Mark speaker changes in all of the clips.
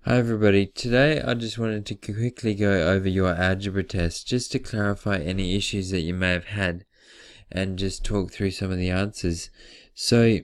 Speaker 1: Hi everybody, today I just wanted to quickly go over your algebra test just to clarify any issues that you may have had and just talk through some of the answers. So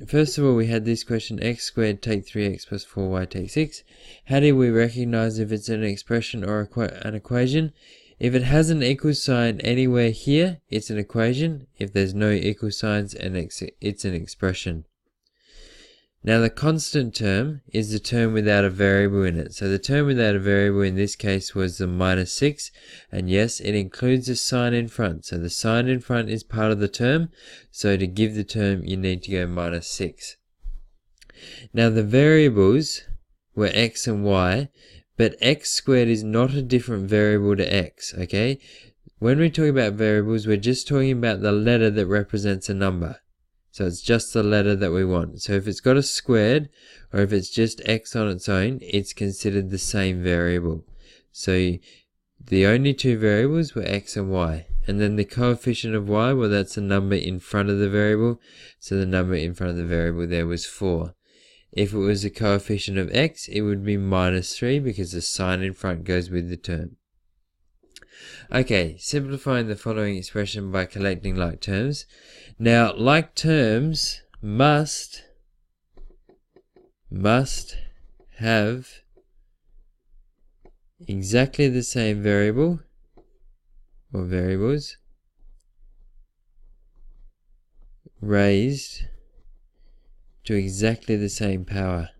Speaker 1: first of all, we had this question: x squared take 3x plus 4y take 6. How do we recognize if it's an expression or an equation? If it has an equal sign anywhere here, it's an equation. If there's no equal signs, it's an expression. Now the constant term is the term without a variable in it. So the term without a variable in this case was the minus 6. And yes, it includes a sign in front. So the sign in front is part of the term. So to give the term, you need to go minus 6. Now the variables were x and y. But x squared is not a different variable to x, okay? When we talk about variables, we're just talking about the letter that represents a number. So it's just the letter that we want. So if it's got a squared, or if it's just x on its own, it's considered the same variable. So the only two variables were x and y. And then the coefficient of y, well, that's a number in front of the variable. So the number in front of the variable there was 4. If it was a coefficient of x, it would be minus 3 because the sign in front goes with the term. Okay, simplifying the following expression by collecting like terms. Now, like terms must have exactly the same variable or variables raised to exactly the same power.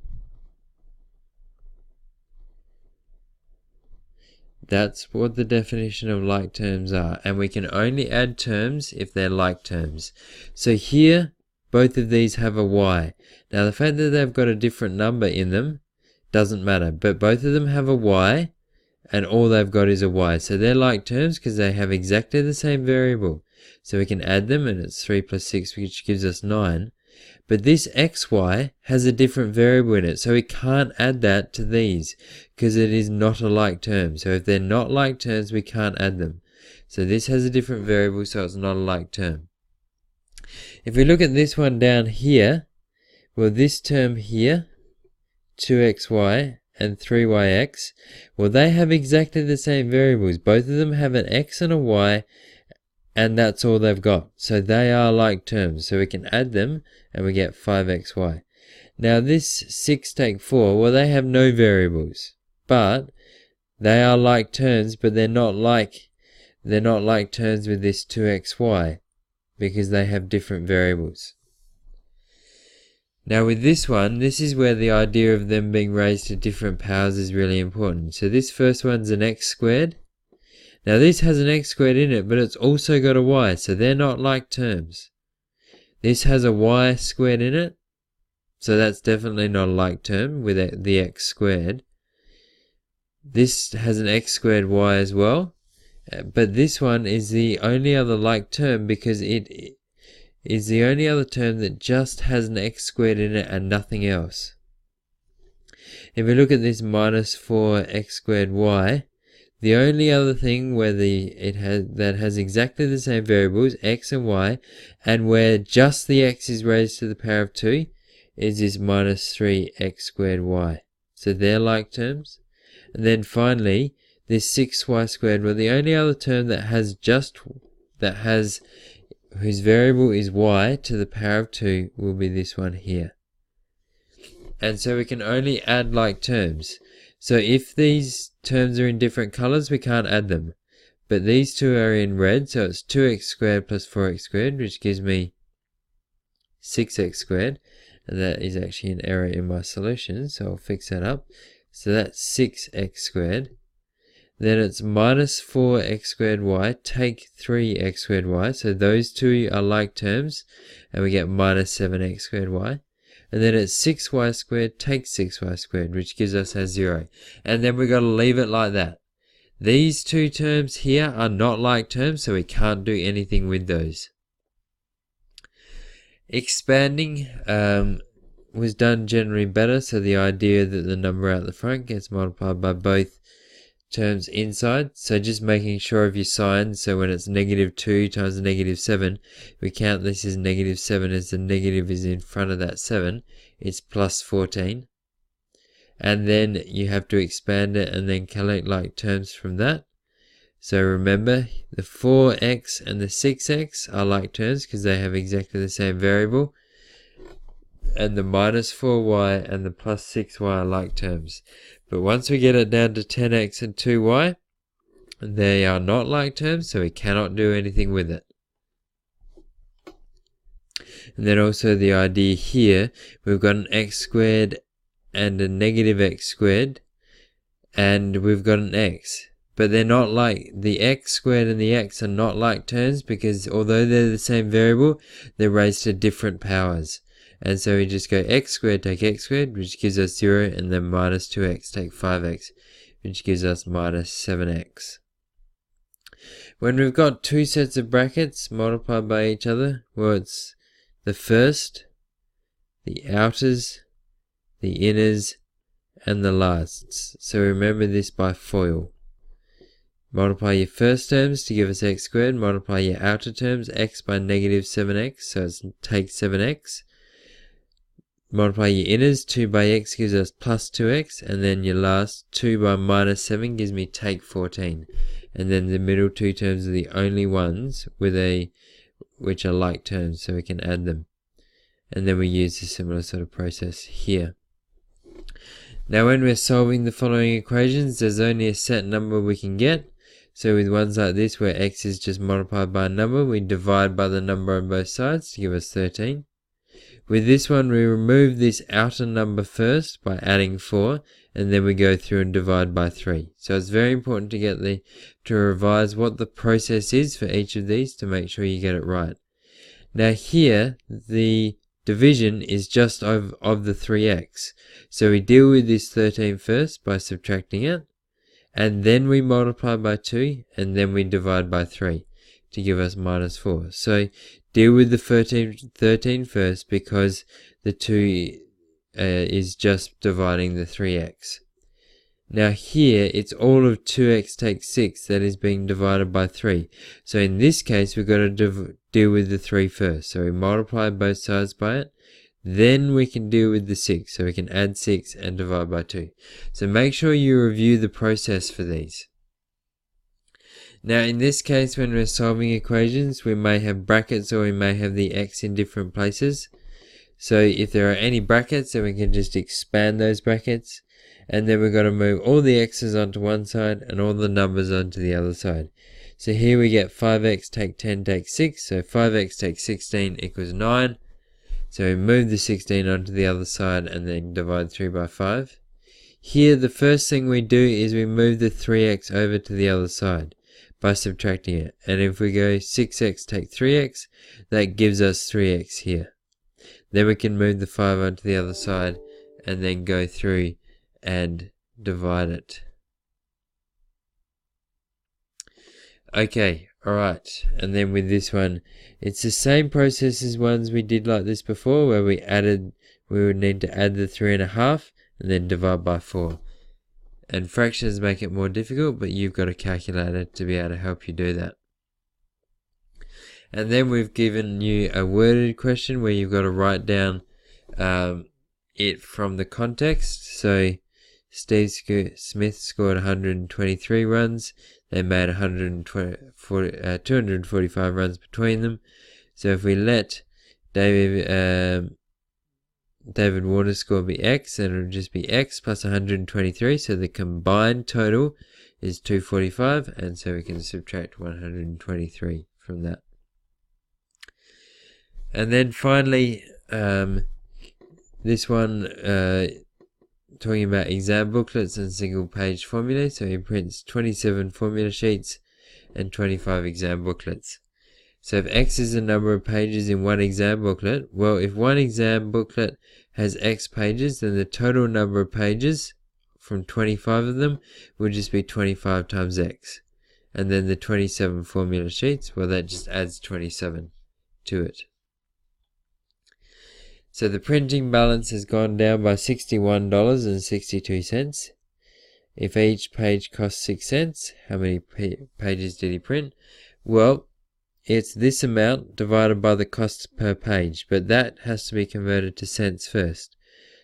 Speaker 1: That's what the definition of like terms are, and we can only add terms if they're like terms. So here, both of these have a y. Now the fact that they've got a different number in them doesn't matter, but both of them have a y, and all they've got is a y. So they're like terms because they have exactly the same variable. So we can add them, and it's 3 plus 6, which gives us 9. But this xy has a different variable in it, so we can't add that to these because it is not a like term. So if they're not like terms, we can't add them. So this has a different variable, so it's not a like term. If we look at this one down here, well, this term here, 2xy and 3yx, well, they have exactly the same variables. Both of them have an x and a y, and that's all they've got. So they are like terms. So we can add them and we get 5xy. Now this 6 take 4, well, they have no variables. But they are like terms, but they're not like terms with this 2xy because they have different variables. Now with this one, this is where the idea of them being raised to different powers is really important. So this first one's an x squared. Now this has an x squared in it, but it's also got a y, so they're not like terms. This has a y squared in it, so that's definitely not a like term with the x squared. This has an x squared y as well, but this one is the only other like term because it is the only other term that just has an x squared in it and nothing else. If we look at this minus 4x squared y, the only other thing where that has exactly the same variables, x and y, and where just the x is raised to the power of 2, is this minus 3x squared y. So they're like terms. And then finally, this 6y squared, well, the only other term whose variable is y to the power of 2 will be this one here. And so we can only add like terms. So if these terms are in different colors, we can't add them. But these two are in red, so it's 2x squared plus 4x squared, which gives me 6x squared. And that is actually an error in my solution, so I'll fix that up. So that's 6x squared. Then it's minus 4x squared y, take 3x squared y. So those two are like terms, and we get minus 7x squared y. And then it's 6y squared, take 6y squared, which gives us a 0. And then we've got to leave it like that. These two terms here are not like terms, so we can't do anything with those. Expanding was done generally better, so the idea that the number out the front gets multiplied by both terms inside. So just making sure of your signs, so when it's negative 2 times negative 7, we count this as negative 7 as the negative is in front of that 7. It's plus 14. and then you have to expand it and then collect like terms from that. So remember, the 4x and the 6x are like terms because they have exactly the same variable, and the minus 4y and the plus 6y are like terms. But once we get it down to 10x and 2y, they are not like terms, so we cannot do anything with it. And then also the idea here, we've got an x squared and a negative x squared, and we've got an x. But they're not like, the x squared and the x are not like terms because although they're the same variable, they're raised to different powers. And so we just go x squared take x squared, which gives us 0, and then minus 2x take 5x, which gives us minus 7x. When we've got two sets of brackets multiplied by each other, well, it's the first, the outers, the inners, and the lasts. So remember this by FOIL. Multiply your first terms to give us x squared, multiply your outer terms, x by negative 7x, so it's take 7x. Multiply your inners, 2 by x gives us plus 2x, and then your last 2 by minus 7 gives me take 14. And then the middle two terms are the only ones which are like terms, so we can add them. And then we use a similar sort of process here. Now when we're solving the following equations, there's only a set number we can get. So with ones like this where x is just multiplied by a number, we divide by the number on both sides to give us 13. With this one, we remove this outer number first by adding 4, and then we go through and divide by 3. So it's very important to revise what the process is for each of these to make sure you get it right. Now here, the division is just of the 3x. So we deal with this 13 first by subtracting it, and then we multiply by 2, and then we divide by 3 to give us minus 4. So deal with the 13 first because the 2 is just dividing the 3x. Now here, it's all of 2x take 6 that is being divided by 3. So in this case, we've got to deal with the 3 first. So we multiply both sides by it. Then we can deal with the 6. So we can add 6 and divide by 2. So make sure you review the process for these. Now in this case, when we're solving equations, we may have brackets or we may have the x in different places. So if there are any brackets, then we can just expand those brackets. And then we've got to move all the x's onto one side and all the numbers onto the other side. So here we get 5x take 10 take 6. So 5x take 16 equals 9. So we move the 16 onto the other side and then divide 3 by 5. Here the first thing we do is we move the 3x over to the other side by subtracting it. And if we go 6x take 3x, that gives us 3x here. Then we can move the 5 onto the other side and then go through and divide it. Okay, alright, and then with this one, it's the same process as ones we did like this before, where we would need to add the 3.5 and then divide by 4. And fractions make it more difficult, but you've got a calculator to be able to help you do that. And then we've given you a worded question where you've got to write down it from the context. So Steve Smith scored 123 runs. They made 245 runs between them. So if we let David Warner's score be X, then it would just be X plus 123. So the combined total is 245, and so we can subtract 123 from that. And then finally, this one, talking about exam booklets and single page formulae. So he prints 27 formula sheets and 25 exam booklets. So if X is the number of pages in one exam booklet, well, if one exam booklet has X pages, then the total number of pages from 25 of them would just be 25 times X. And then the 27 formula sheets, well, that just adds 27 to it. So the printing balance has gone down by $61.62. If each page costs 6 cents, how many pages did he print? Well, it's this amount divided by the cost per page, but that has to be converted to cents first.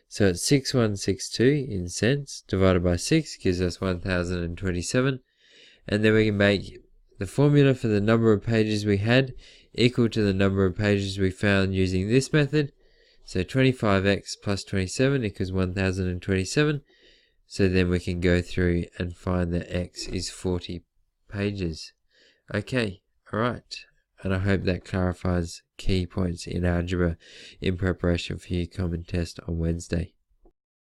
Speaker 1: So it's 6162 in cents divided by 6 gives us 1027. And then we can make the formula for the number of pages we had equal to the number of pages we found using this method. So 25x plus 27 equals 1027. So then we can go through and find that x is 40 pages. Okay, alright. And I hope that clarifies key points in algebra in preparation for your common test on Wednesday.